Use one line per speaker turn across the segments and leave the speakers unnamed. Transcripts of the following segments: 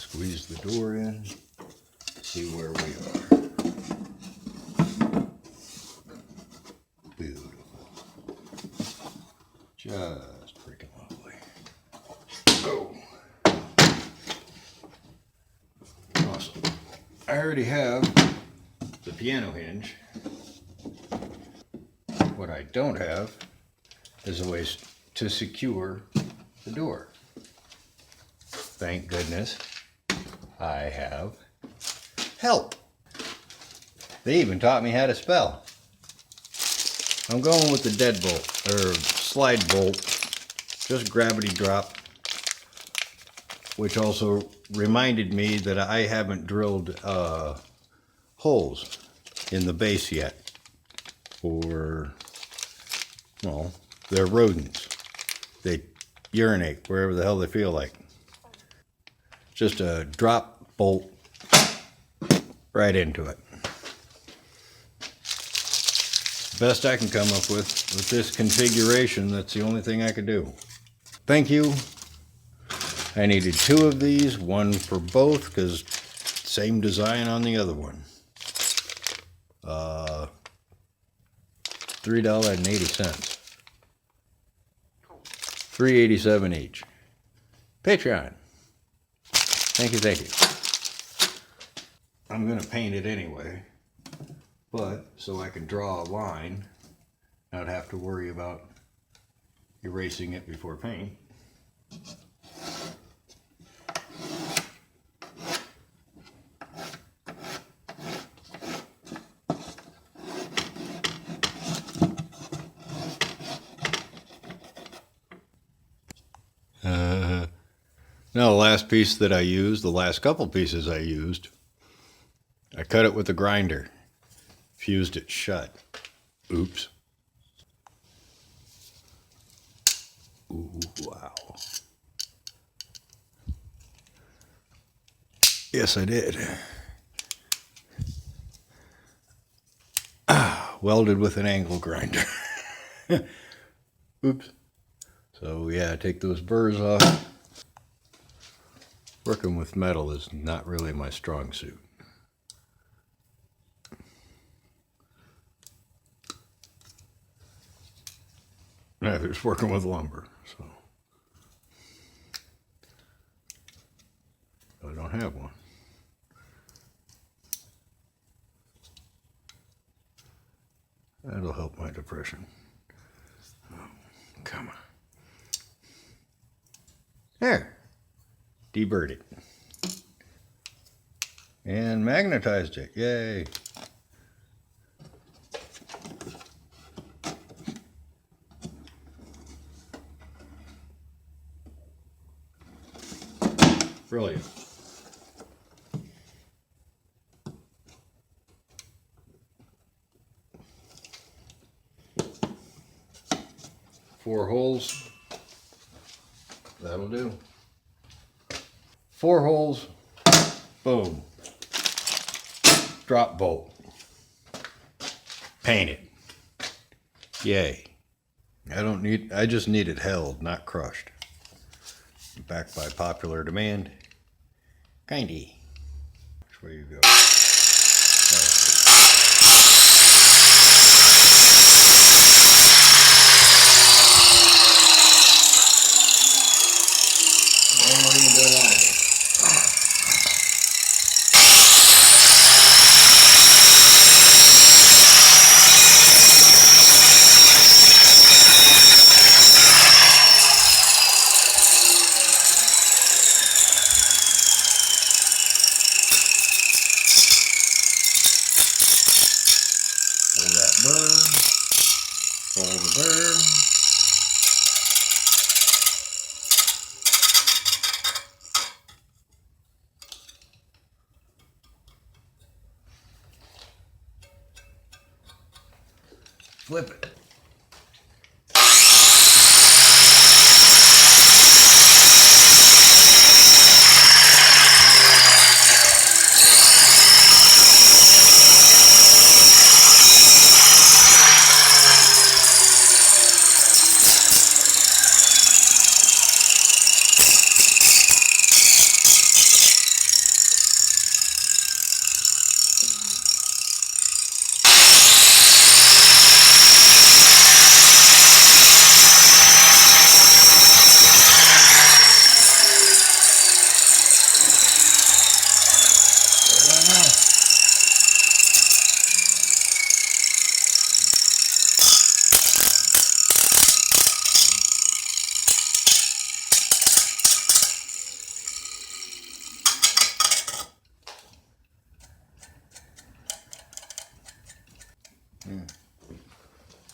Squeeze the door in, see where we are. Beautiful. Just freaking lovely. Oh. Awesome. I already have the piano hinge. What I don't have is a way to secure the door. Thank goodness I have help. They even taught me how to spell. I'm going with the deadbolt, or slide bolt, just gravity drop, which also reminded me that I haven't drilled holes in the base yet. Well, they're rodents. They urinate wherever the hell they feel like. Just a drop bolt right into it. Best I can come up with this configuration. That's the only thing I could do. Thank you. I needed 2 of these, one for both, because same design on the other one. $3.80. $3.87 each. Patreon. Thank you, thank you. I'm going to paint it anyway, but so I can draw a line, not have to worry about erasing it before paint. Now the last piece that I used, the last couple pieces I used, I cut it with a grinder, fused it shut. Oops. Ooh, wow. Yes, I did. Welded with an angle grinder. Oops. So yeah, take those burrs off. Working with metal is not really my strong suit. Neither is working with lumber, so I don't have one. That'll help my depression. Oh, come on. There. Deburred it. And magnetized it. Yay. Brilliant. Four holes. That'll do. 4 holes. Boom. Drop bolt. Paint it. Yay. I just need it held, not crushed. Backed by popular demand. Kindy. Which way you go? Flip it.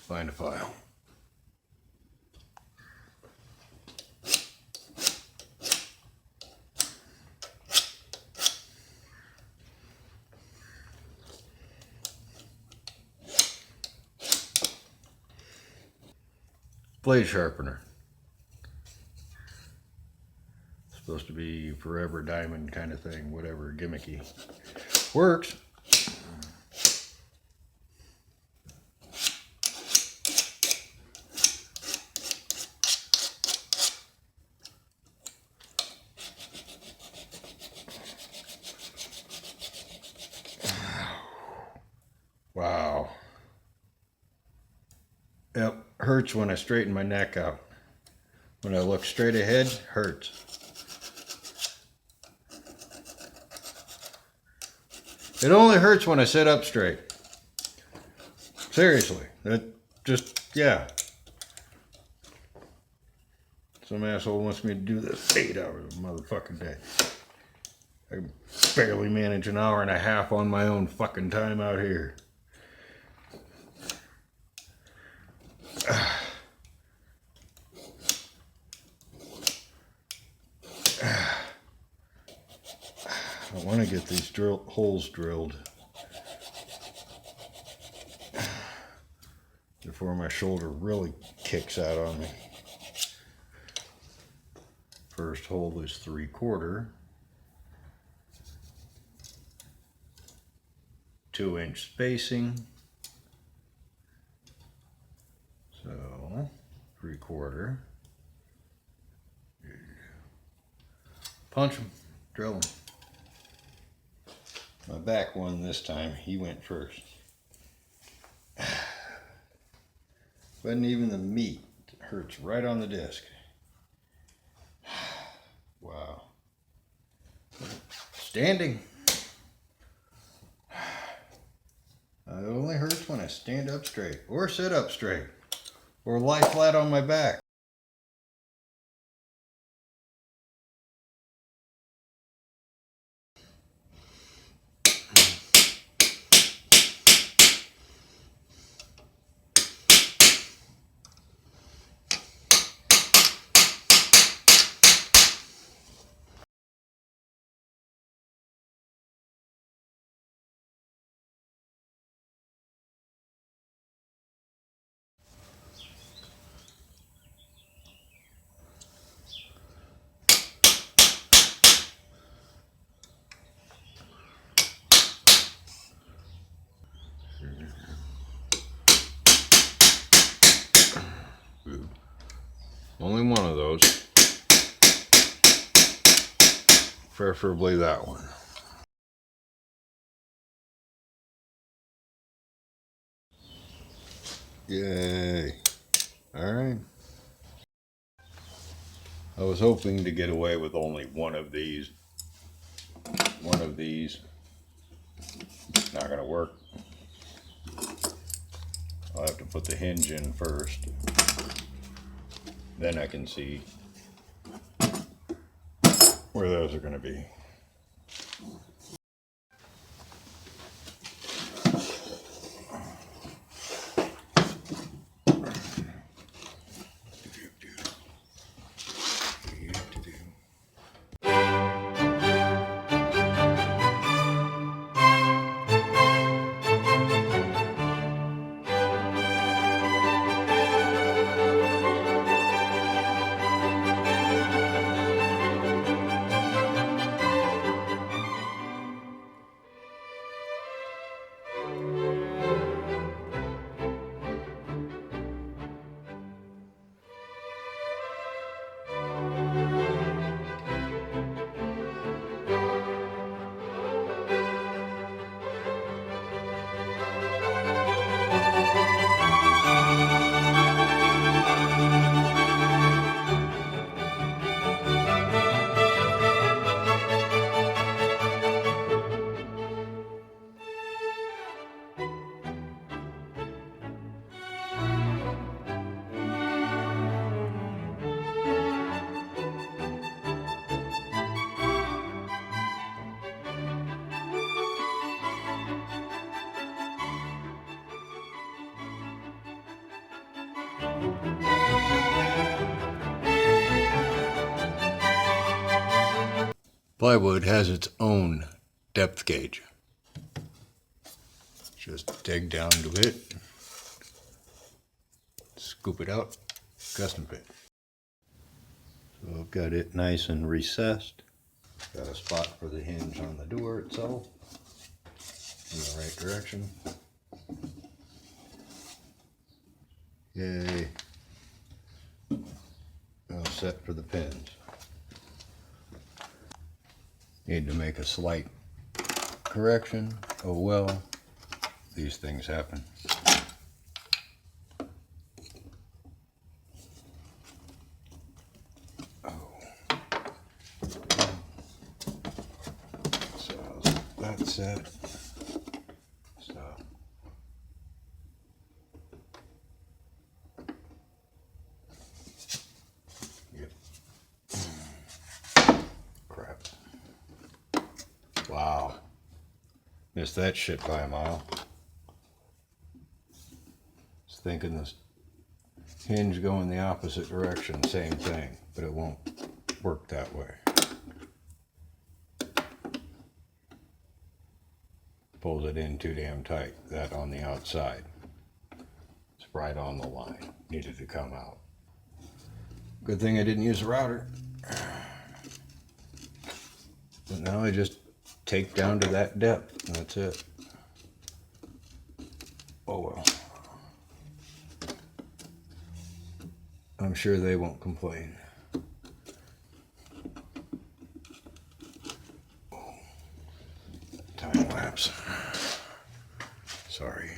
Find a file. Blade sharpener. Supposed to be forever diamond kind of thing, whatever, gimmicky. Works. Wow. Yep, hurts when I straighten my neck out. When I look straight ahead, hurts. It only hurts when I sit up straight. Seriously, that just, yeah. Some asshole wants me to do this 8 hours a motherfucking day. I can barely manage an hour and a half on my own fucking time out here. I want to get these holes drilled before my shoulder really kicks out on me. First hole is 3/4, 2-inch spacing. So 3/4. Punch them, drill them. My back one this time, he went first. Wasn't even the meat. It hurts right on the disc. Wow. Standing. It only hurts when I stand up straight, or sit up straight, or lie flat on my back. Only one of those. Preferably that one. Yay. Alright. I was hoping to get away with only one of these. One of these. Not gonna work. I'll have to put the hinge in first. Then I can see where those are gonna be. Plywood has its own depth gauge. Just dig down to it, scoop it out, custom fit. So I've got it nice and recessed. Got a spot for the hinge on the door itself in the right direction. Yay. All set for the pins. Need to make a slight correction. Oh well, these things happen. So that's it. Stop. Yep. Crap. Wow. Missed that shit by a mile. Was thinking this hinge going the opposite direction, same thing, but it won't work that way. Pulls it in too damn tight. That on the outside. It's right on the line. Needed to come out. Good thing I didn't use a router. But now I just take down to that depth. That's it. Oh well. I'm sure they won't complain. Time lapse. Sorry.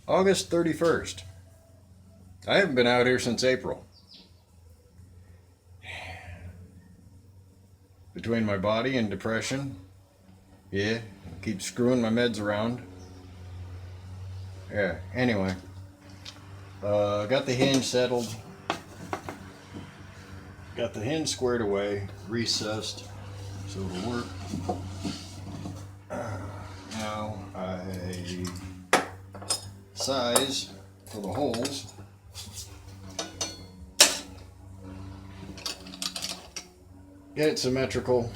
August 31st. I haven't been out here since April. Between my body and depression, yeah, keep screwing my meds around. Yeah, anyway, got the hinge settled, got the hinge squared away, recessed, so it'll work. Now I size for the holes. Get it symmetrical,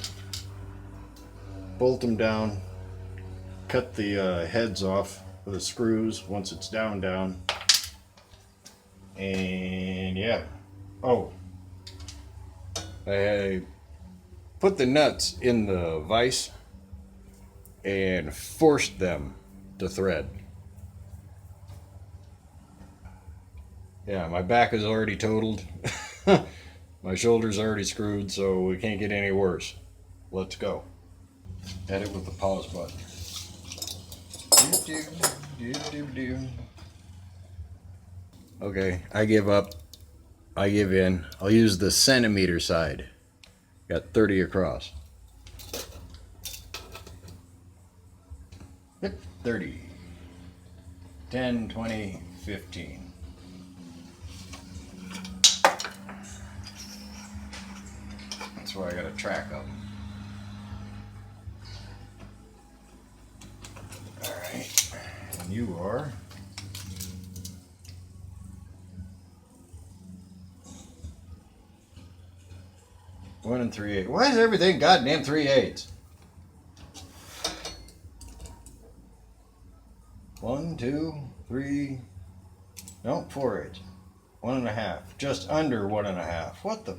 bolt them down, cut the heads off with the screws once it's down, and yeah. Oh, I put the nuts in the vise and forced them to thread. Yeah, my back is already totaled. My shoulder's already screwed, so we can't get any worse. Let's go. Edit with the pause button. Okay, I give up. I give in. I'll use the centimeter side. Got 30 across. 30. 10, 20, 15. That's why I got a track of them. Alright. And you are... 1 3/8. Why is everything goddamn 3/8? 1, 2, 3. No, 4/8. 1.5. Just under 1.5. What the?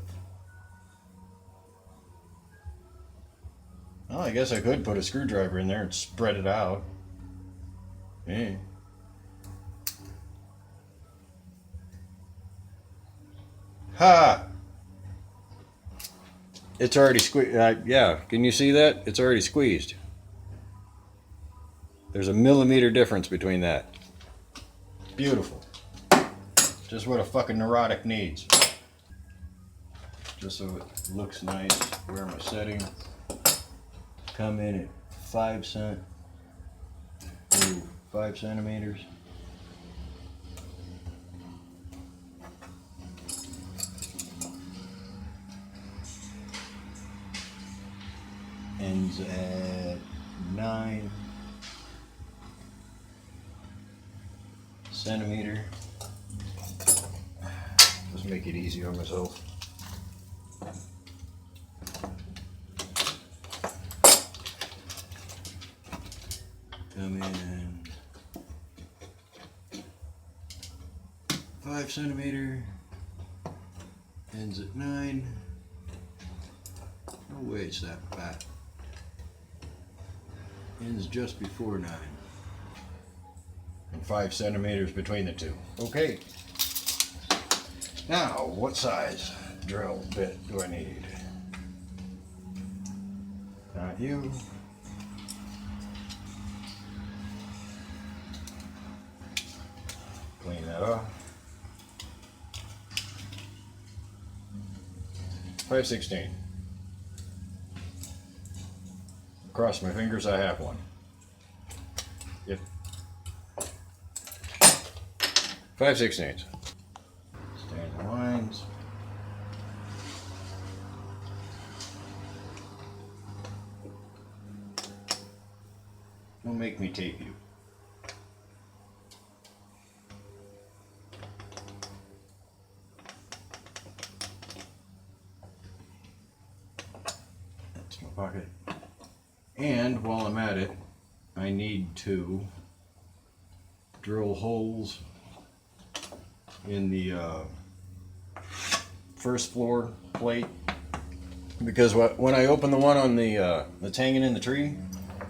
Well, I guess I could put a screwdriver in there and spread it out. Yeah. Ha! It's already squeezed. Yeah, can you see that? It's already squeezed. There's a millimeter difference between that. Beautiful. Just what a fucking neurotic needs. Just so it looks nice. Where am I setting? Come in at 5 centimeters. Ends at 9 centimeter. Just make it easy on myself. Come in 5 centimeter. Ends at 9. No way it's that fat. Ends just before 9. And 5 centimeters between the two. Okay. Now, what size drill bit do I need? Not you. Clean that off. 5/16. Cross my fingers, I have one. Yep. 5/16. Standing lines. Don't make me tape you. That's my pocket. And while I'm at it, I need to drill holes in the first floor plate, because when I open the one on the that's hanging in the tree,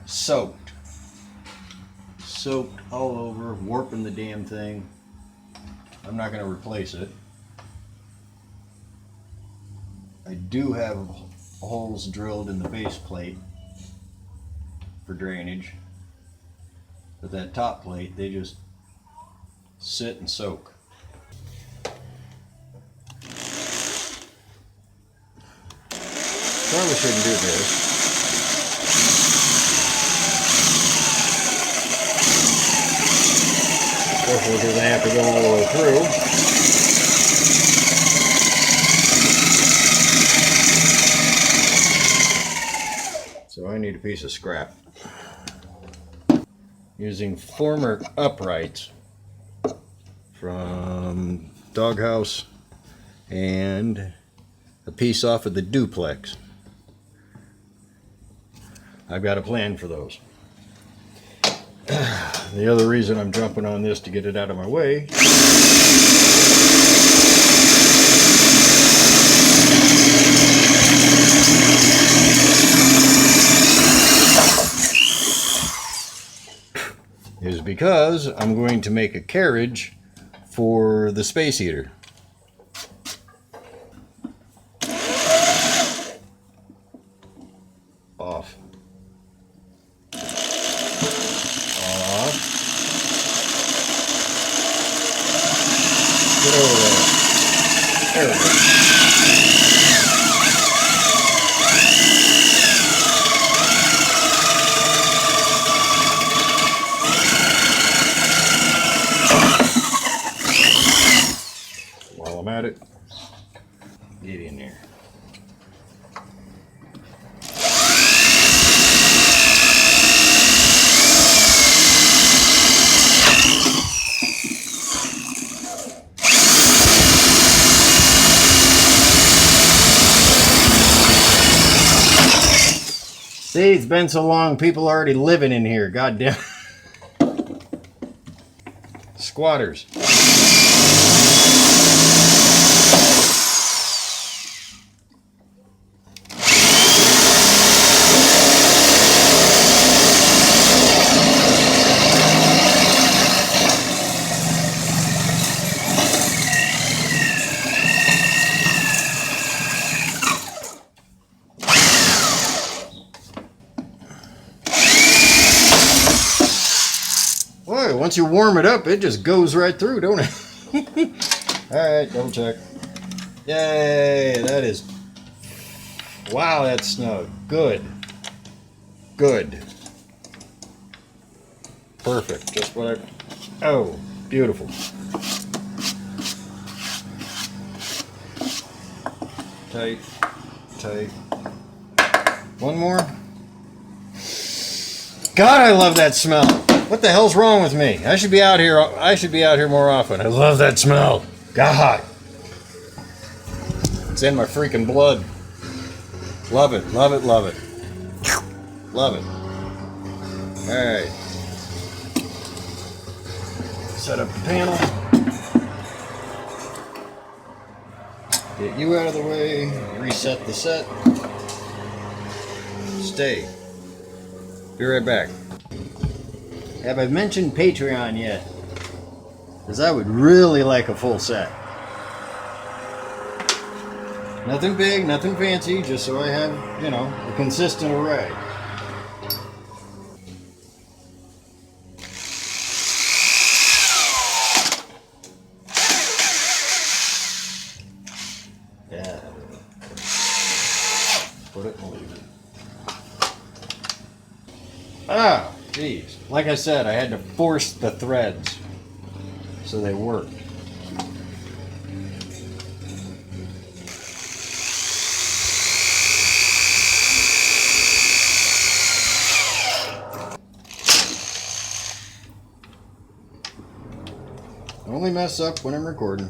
soaked all over, warping the damn thing. I'm not going to replace it. I do have holes drilled in the base plate for drainage, but that top plate, they just sit and soak. Probably shouldn't do this. Especially because I have to go all the way through. So I need a piece of scrap. Using former uprights from Doghouse and a piece off of the duplex. I've got a plan for those. The other reason I'm jumping on this to get it out of my way is because I'm going to make a carriage for the space heater. Off. Off. Get over there. There we go. While I'm at it, get in there. See, it's been so long, people are already living in here. God damn. Squatters. Boy, once you warm it up, it just goes right through, don't it? Alright, double check. Yay, that is... Wow, that's snug. Good. Good. Perfect. Just what I... Oh, beautiful. Tight. Tight. One more. God, I love that smell. What the hell's wrong with me? I should be out here. I should be out here more often. I love that smell. God. It's in my freaking blood. Love it. Love it. Love it. Love it. All right. Set up the panel. Get you out of the way. Reset the set. Stay. Be right back. Have I mentioned Patreon yet? Because I would really like a full set. Nothing big, nothing fancy, just so I have, you know, a consistent array. Yeah. Put it and leave it. Ah! Jeez. Like I said, I had to force the threads so they work. Only mess up when I'm recording.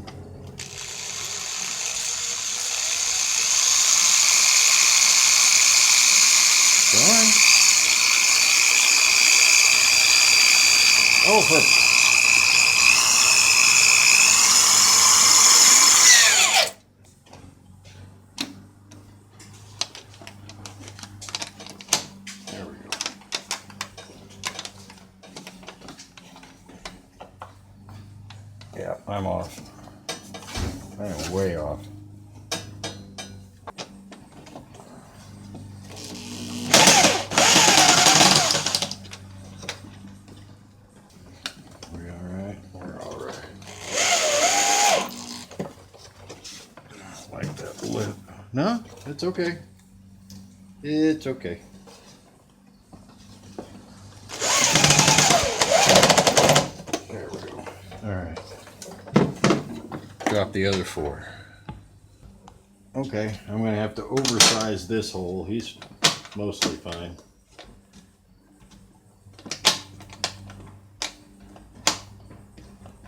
Go on. Oh, perfect. There we go. Yeah, I'm off. I am way off. No, it's okay. It's okay. There we go. All right. Drop the other 4. Okay, I'm going to have to oversize this hole. He's mostly fine.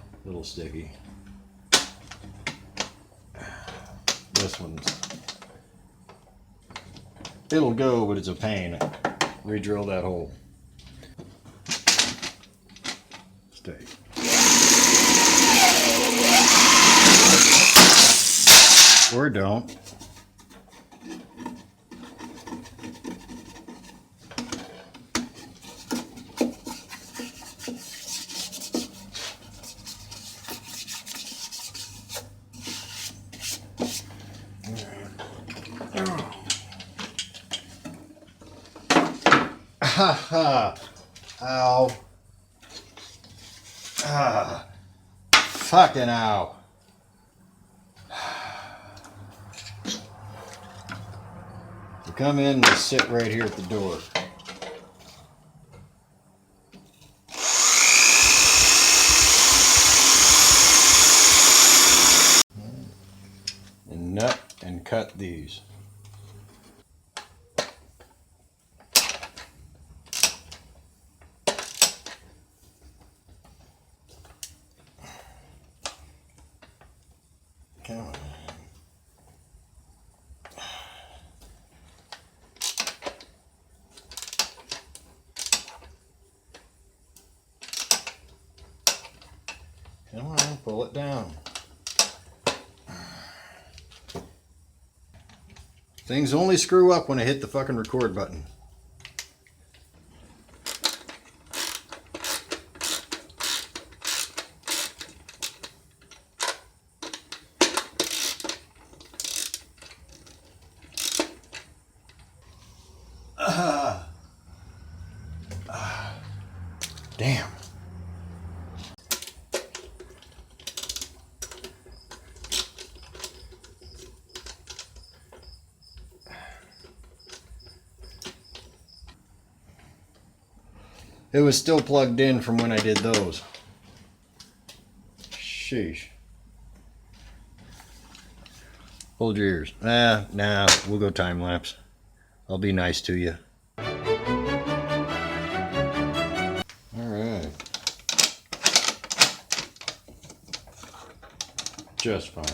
A little sticky. This one's... It'll go, but it's a pain. Re-drill that hole. Stay. Or don't. Ha ha. Ow. Ah. Fucking ow. come in and sit right here at the door. And nut and cut these. Come on. Come on, pull it down. Things only screw up when I hit the fucking record button. Damn. It was still plugged in from when I did those. Sheesh. Hold your ears. Nah, we'll go time lapse. I'll be nice to you. Alright. Just fine.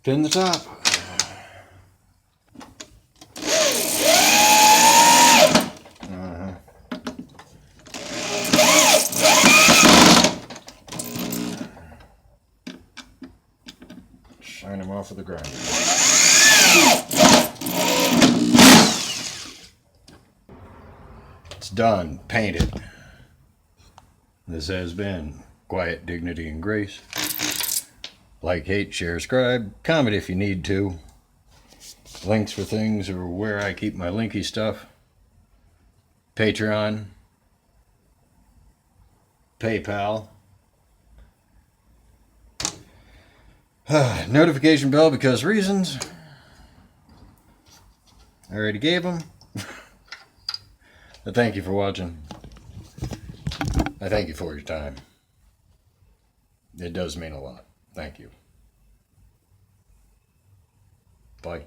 Pin the top. Shine them off of the ground. It's done. Painted. This has been Quiet Dignity and Grace. Like, hate, share, scribe. Comment if you need to. Links for things or where I keep my linky stuff. Patreon. PayPal. Notification bell because reasons. I already gave them. But thank you for watching. I thank you for your time. It does mean a lot. Thank you. Bye.